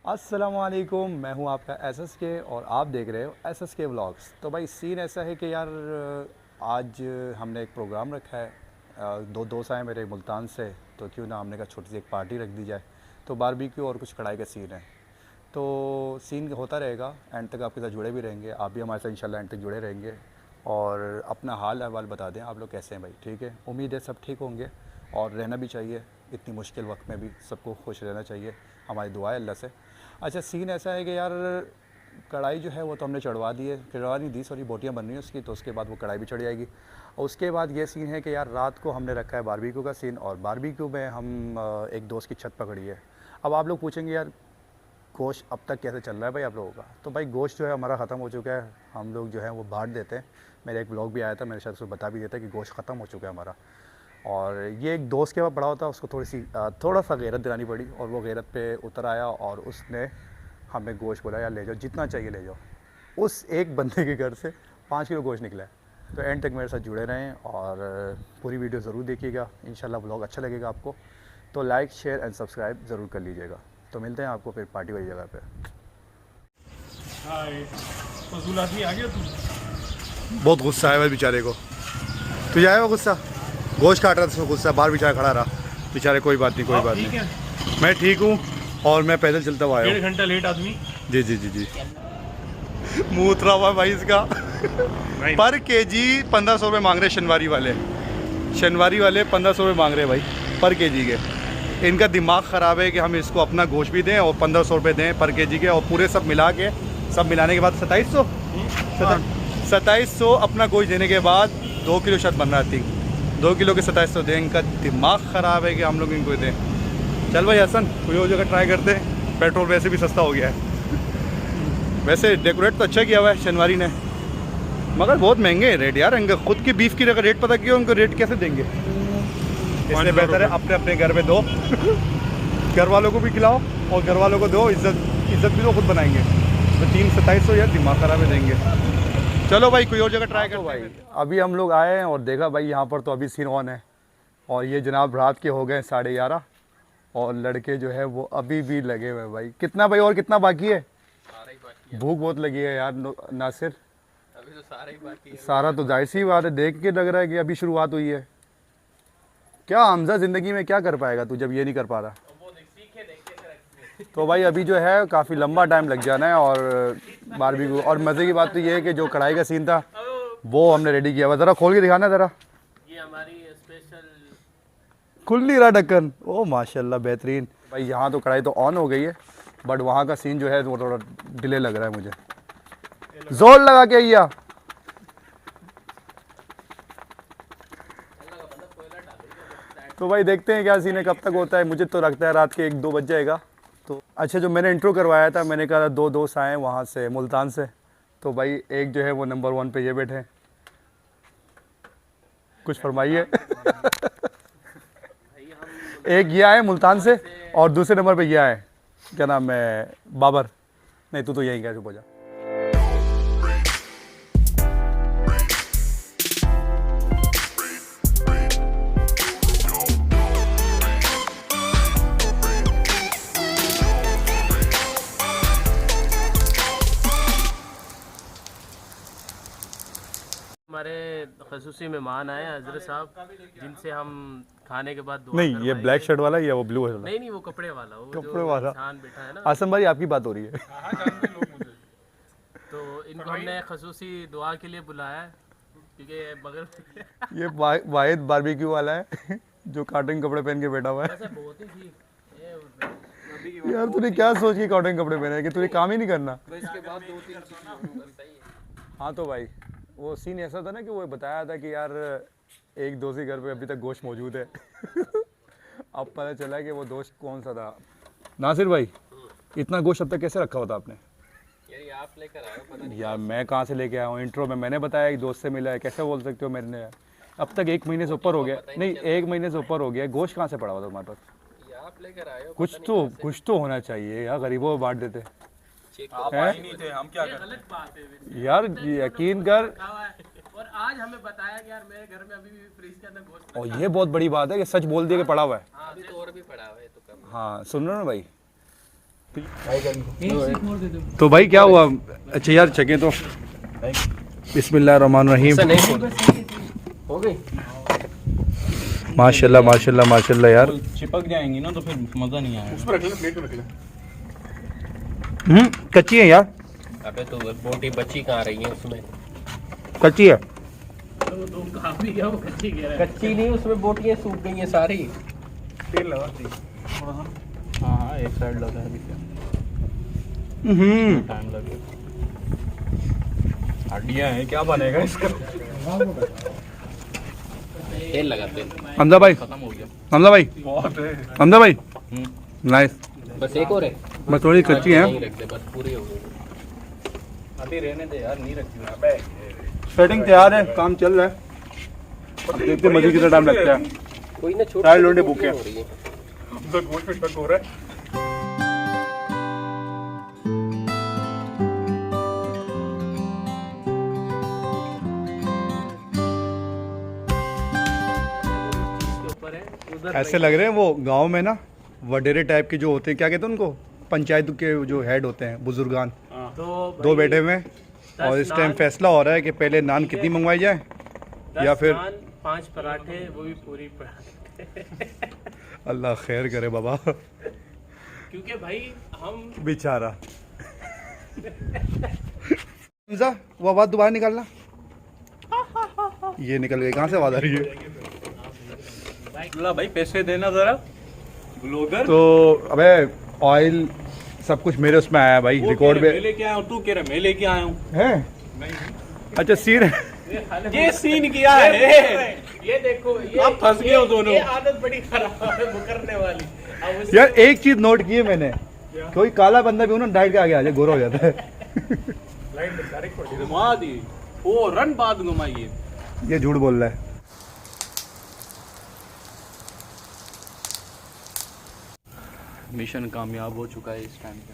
अस्सलामुअलैकुम, मैं हूं आपका SSK और आप देख रहे हो SSK व्लॉग्स। तो भाई सीन ऐसा है कि यार आज हमने एक प्रोग्राम रखा है। दो दोस्त आए मेरे मुल्तान से, तो क्यों ना हमने कहा छोटी सी एक पार्टी रख दी जाए। तो बारबेक्यू और कुछ कढ़ाई का सीन है। तो सीन होता रहेगा, एंड तक आपके साथ जुड़े भी रहेंगे, आप भी हमारे साथ इंशाल्लाह एंड तक जुड़े रहेंगे। और अपना हाल अहवाल बता दें आप लोग कैसे हैं भाई। ठीक है, उम्मीद है सब ठीक होंगे और रहना भी चाहिए। इतनी मुश्किल वक्त में भी सबको खुश रहना चाहिए, हमारी दुआ है अल्लाह से। अच्छा, सीन ऐसा है कि यार कढ़ाई जो है वो तो हमने चढ़वा नहीं दी, सॉरी, बोटियाँ बन रही हैं उसकी, तो उसके बाद वो कढ़ाई भी चढ़ जाएगी। और उसके बाद ये सीन है कि यार रात को हमने रखा है बारबेक्यू का सीन, और बारबेक्यू में हम एक दोस्त की छत पकड़ी है। अब आप लोग पूछेंगे यार गोश्त अब तक कैसे चल रहा है भाई आप लोगों का। तो भाई गोश्त जो है हमारा ख़त्म हो चुका है, हम लोग जो है वो बांट देते हैं। मेरा एक ब्लॉग भी आया था, मेरे शायद उसको बता भी देता कि गोश्त ख़त्म हो चुका है हमारा। और ये एक दोस्त के पास पड़ा होता, उसको थोड़ा सा गैरत दिलानी पड़ी, और वो गैरत पे उतर आया और उसने हमें गोश्त बोला यार ले जाओ, जितना चाहिए ले जाओ। उस एक बंदे के घर से 5 किलो गोश्त निकला है। तो एंड तक मेरे साथ जुड़े रहें और पूरी वीडियो ज़रूर देखिएगा, इंशाल्लाह व्लॉग अच्छा लगेगा आपको। तो लाइक शेयर एंड सब्सक्राइब ज़रूर कर लीजिएगा। तो मिलते हैं आपको फिर पार्टी वाली जगह पे। हाय, फजूल आदमी आ गया तू। बहुत गुस्सा है भाई बेचारे को। तुझे आया वो गुस्सा? गोश्त काट रहा था उसको गुस्सा, बाहर बेचारा खड़ा रहा बेचारे। कोई बात नहीं, कोई बात ठीक नहीं, है। मैं ठीक हूँ और मैं पैदल चलता हुआ आया हूँ। 1.5 घंटा लेट आदमी। जी जी जी जी। मुँह उतरा हुआ भाई इसका। पर केजी 1500 रुपये मांग रहे शनिवारी वाले। शनिवारी वाले 1500 रुपये मांग रहे भाई पर केजी के। इनका दिमाग ख़राब है कि हम इसको अपना गोश्त भी दें और 1500 रुपये दें पर केजी के, और पूरे सब मिला के, सब मिलाने के बाद 2700 अपना गोश्त देने के बाद 2 किलो शायद बन रहा थी। 2 किलो के 2700 दें। इनका दिमाग ख़राब है कि हम लोग इनको दें। चल भाई हसन, कोई और जगह ट्राई करते हैं, पेट्रोल वैसे भी सस्ता हो गया है। वैसे डेकोरेट तो अच्छा किया हुआ है शनिवारी ने, मगर बहुत महंगे हैं रेट यार। इनका खुद की बीफ की अगर रेट पता किया उनको रेट कैसे देंगे। इसलिए बेहतर है अपने अपने घर में दो। घर वालों को भी खिलाओ और घर वालों को दो, इज्जत भी तो खुद बनाएंगे। तो 2700 यार दिमाग खराब है देंगे। चलो भाई कोई और जगह ट्राई करो भाई। अभी हम लोग आए हैं और देखा भाई यहाँ पर तो अभी सीन ऑन है, और ये जनाब रात के हो गए 11:30 और लड़के जो है वो अभी भी लगे हुए हैं भाई। कितना भाई और कितना बाकी है? भूख बहुत लगी है यार नासिर। अभी तो सारा ही बाकी है। सारा तो जाहिर सी बात है, देख के लग रहा है कि अभी शुरुआत हुई है। क्या हमजा ज़िंदगी में क्या कर पाएगा तू जब ये नहीं कर पा रहा? तो भाई अभी जो है काफ़ी लंबा टाइम लग जाना है। और बारबेक्यू, और मज़े की बात तो ये है कि जो कढ़ाई का सीन था वो हमने रेडी किया हुआ। ज़रा खोल के दिखाना ज़रा। ये हमारी स्पेशल। खुल नहीं रहा ढक्कन। ओह माशाल्लाह बेहतरीन। भाई यहाँ तो कढ़ाई तो ऑन हो गई है, बट वहाँ का सीन जो है वो थोड़ा डिले लग रहा है मुझे। जोर लगा के आइया। तो भाई देखते हैं क्या सीन है, कब तक होता है। मुझे तो लगता है रात के 1-2 बज जाएगा। तो अच्छा, जो मैंने इंट्रो करवाया था, मैंने कहा 2 दोस्त आए वहाँ से मुल्तान से। तो भाई एक जो है वो नंबर 1 पे ये बैठे हैं, कुछ फरमाइए। एक ये आए मुल्तान से और दूसरे नंबर पे ये आए, क्या नाम है, बाबर। नहीं तू तो यहीं क्या चुप हो जा। हमारे खसूसी मेहमान आए हैं हजरत साहब, जिनसे हम खाने के बाद दुआ नहीं ये करवाएंगे। ब्लैक शर्ट वाला या वो ब्लू वाला? नहीं वो कपड़े वाला, वो कपड़े जो वाला। इंसान बैठा है ना। आसम भाई आपकी बात हो रही है। तो इनको हमने खसूसी दुआ के लिए बुलाया है, क्योंकि बगल ये वाहिद बारबेक्यू वाला है जो कॉटन कपड़े पहन के बैठा हुआ है। ऐसे बहुत ही थी यार तूने क्या सोच के कॉटन कपड़े पहने हैं कि तुझे काम ही नहीं करना? इसके बाद 2-3 चीज़ें। हाँ तो भाई वो सीन ऐसा था ना कि वो बताया था कि यार एक दोस्त के घर पे अभी तक गोश्त मौजूद है। अब पता चला कि वो दोस्त कौन सा था। नासिर भाई इतना गोश्त अब तक कैसे रखा होता आपने? यार आप लेकर आए हो, पता नहीं। यार मैं कहाँ से लेके आया हूँ? इंट्रो में मैंने बताया एक दोस्त से मिला है, कैसे बोल सकते हो मेरे ने? अब तक 1 महीने से ऊपर हो गया। नहीं 1 महीने से ऊपर हो गया। गोश्त कहाँ से पड़ा हुआ था तुम्हारे पास? ये आप लेकर आए हो, कुछ तो होना चाहिए यार, गरीबों को बांट देते आप आए नहीं थे, हम क्या करें? गलत बात है यार। यकीन कर, और आज हमें बताया कि यार मेरे घर में अभी भी फ्रिज के अंदर गोश्त। और ये बहुत बड़ी बात है कि सच बोल दिया कि पड़ा हुआ है। हाँ, अभी तो और भी पड़ा हुआ है तो कम। हाँ सुन रहे हो ना भाई, तो भाई क्या हुआ? अच्छा यार चखें तो। बिस्मिल्लाहिर्रहमानिर्रहीम। हो गई। माशाल्लाह माशाल्लाह माशाल्लाह यार। चिपक जाएंगी ना तो फिर मजा नहीं आएगा। उस पर रख ले, प्लेट में रख ले। कच्ची है यार। अबे तो बोटी बची कहाँ रही है उसमें? कच्ची है। तो काफी क्या वो कच्ची कह रहा है? कच्ची नहीं, उसमें बोटियां सूख गई हैं सारी। तेल लगा दी थोड़ा सा। हाँ हाँ, एक साइड लगा है अभी क्या टाइम लगेगा। हड्डियाँ हैं, क्या बनेगा इसका? तेल लगा तेल। हमजा भाई, खत्म हो गया। हमजा भाई, बहुत है। हमजा भाई, नाइस। बस एक और है। बस थोड़ी कच्ची है। नहीं रख दे, बस पूरी हो गई। अभी रहने दे यार, नहीं रखी। अबे सेटिंग तैयार है, काम चल रहा है। अब देखते मजे कितना टाइम लगता है। कोई ना छोटी सारे लोंडे भूखे हैं। हो रही है। तो गोश्त में शक हो रहा है। ऐसे लग रहे हैं वो गांव में ना वडेरे टाइप के जो होते हैं, क्या कहते हैं उनको, पंचायत के जो हेड होते हैं, बुजुर्गान, तो दो बैठे हुए हैं और इस टाइम फैसला हो रहा है कि पहले नान कितनी मंगवाई जाए या फिर 5 पराठे, वो भी पूरी पराठे। अल्लाह खैर करे बाबा। क्योंकि भाई हम बेचारा। हमजा, वो आवाज़ दोबारा निकालना। ये निकल गई, कहाँ से आवाज़ आ रही है? ला भाई पैसे देना जरा ब्लॉगर। तो अबे ऑयल सब कुछ मेरे उसमें आया भाई, रिकॉर्ड मैं पे लेके आया हूँ, तू कह रहा मैं लेके आया हूँ। है। अच्छा सीन है। ये सीन किया है। ये देखो, ये आप फंस गए हो दोनों। ये आदत बड़ी खराब है मुकरने वाली। अब उस- यार एक चीज नोट की है मैंने, कोई काला बंदा भी हो ना डाइट के आगे आ जाए गोरा हो जाता है। घुमा दी वो रन बाद घुमाइए। ये झूठ बोल रहा है। मिशन कामयाब हो चुका है इस टाइम पे।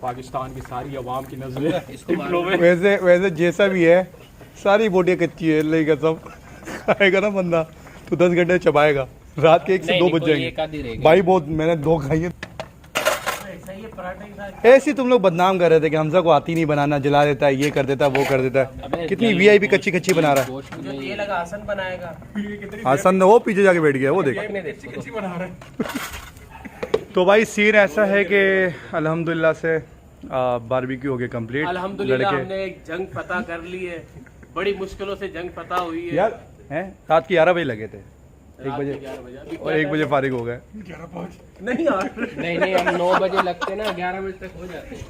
पाकिस्तान की सारी आवाम की नजरें इसको टिप्लो में। वैसे वैसे जैसा भी है सारी बोटियाँ कच्ची है, अल्लाह की कसम। खाएगा ना बंदा तो 10 घंटे चबाएगा, रात के 1 से 2 बज जाएंगे भाई। बहुत मैंने 2 खाई है। सही है, पराठे के साथ। ऐसे तुम लोग बदनाम कर रहे थे कि हमजा को आती नहीं बनाना, जला देता है, ये कर देता है, वो कर देता है। कितनी वीआईपी कच्ची कच्ची बना रहा है। जो ये लगा आसन बनाएगा। आसन न हो, पीछे जाके बैठ गया वो, देख। कच्ची बना रहे हैं। तो भाई सीन ऐसा है कि अल्हम्दुलिल्लाह से बारबेक्यू हो गया कंप्लीट। अल्हम्दुलिल्लाह हमने एक जंग पता कर ली है, बड़ी मुश्किलों से जंग पता हुई है। यार हैं रात के 11 बजे लगे थे, 1 रात बजे के 11 बजे अभी और 1 बजे फारिग हो गए। नहीं यार, नहीं हम 9 बजे लगते ना, 11 बजे तक हो जाते हैं।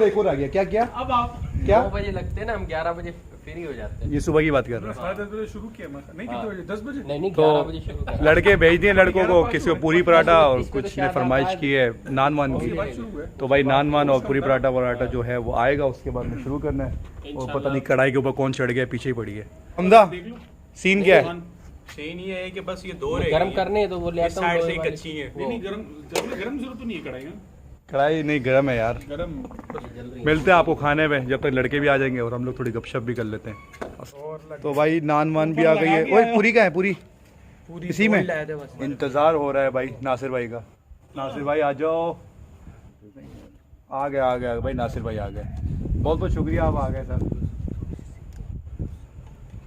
एक और आ गया। क्या क्या अब आप क्या 9 बजे लगते हैं ना, हम 11 बजे फ्री हो जाते हैं। ये सुबह की बात कर रहा हूँ। 10 बजे शुरू किया मैं। नहीं कितने बजे? 10 बजे। नहीं तो 11 बजे शुरू करते लड़के भेज दिए लड़कों को, किसी को पूरी पराठा और इसको तो कुछ ने शायद फरमाइश आप की है नान वान की। तो भाई नान वान और पूरी पराठा वराठा जो है वो आएगा, उसके बाद में शुरू करना है। और पता नहीं कढ़ाई के ऊपर कौन चढ़ गया, पीछे ही पड़ी है। हमदा सीन क्या है? सीन ये है कि बस ये दो हैं। रह गरम गई करने हैं तो वो ले हैं। इस आता हूँ साइड से लोहे ही वाली। कच्ची है। नहीं गरम गरम जरूरत तो नहीं है कढ़ाई में। कढ़ाई नहीं गर्म है यार। गरम मिलते हैं आपको खाने में, जब तक लड़के भी आ जाएंगे और हम लोग थोड़ी गपशप भी कर लेते हैं। तो भाई नान वान भी आ गई है। ओए पूरी का है? पूरी इसी में इंतज़ार हो रहा है भाई नासिर भाई का। नासिर भाई आ जाओ। आ गया भाई, नासिर भाई आ गए। बहुत बहुत शुक्रिया, आप आ गए सर।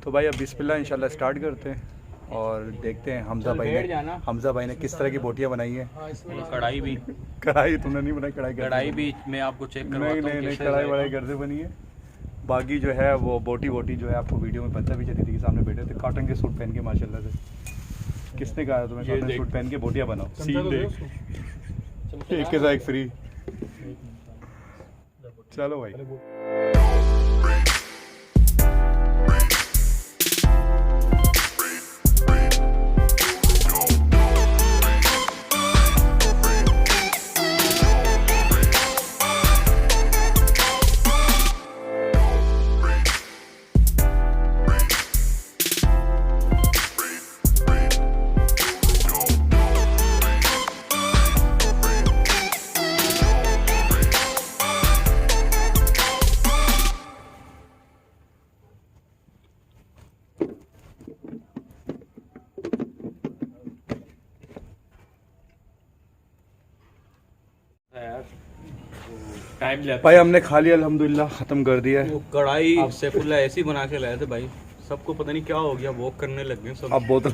तो भाई अब बिस्मिल्लाह इंशाल्लाह स्टार्ट करते हैं और देखते हैं हमजा भाई ने किस तरह की बोटियाँ बनाई हैं। कढ़ाई भी कढ़ाई तुमने नहीं बनाई? कढ़ाई भी मैं आपको चेक नहीं करवाता हूँ। नहीं कढ़ाई वढ़ाई घर से बनी है। बाकी जो है वो बोटी जो है आपको वीडियो में पता भी चली थी कि सामने बैठे थे कॉटन के सूट पहन के माशाल्लाह से। किसने कहा तुम्हें कॉटन सूट पहन के बोटियाँ बनाओ? सीन देख, एक के साथ एक फ्री। चलो भाई। टाइम लगता भाई हमने खा लिया अल्हम्दुलिल्लाह, ख़त्म कर दिया है। वो कढ़ाई सैफुल्ला ऐसी बना के लाए थे भाई, सबको पता नहीं क्या हो गया, वॉक करने लग गए सब। अब बोतल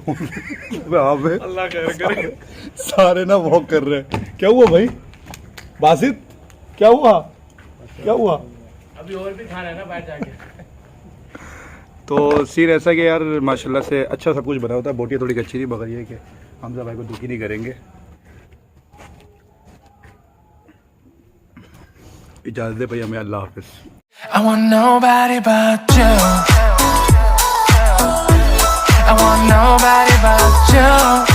अबे अल्लाह खैर करे। सारे ना वॉक कर रहे हैं। क्या हुआ भाई बासित, क्या हुआ, क्या हुआ? अभी और भी खाना है ना बाहर जाके। तो सीन ऐसा कि यार माशाल्लाह से अच्छा सब कुछ बना होता है। बोटियाँ थोड़ी कच्ची थी, मगर ये कि हमजा भाई को दुखी नहीं करेंगे। इजाज़त दे भाई हमें, अल्लाह हाफिज़। I want nobody but you. I want nobody but you.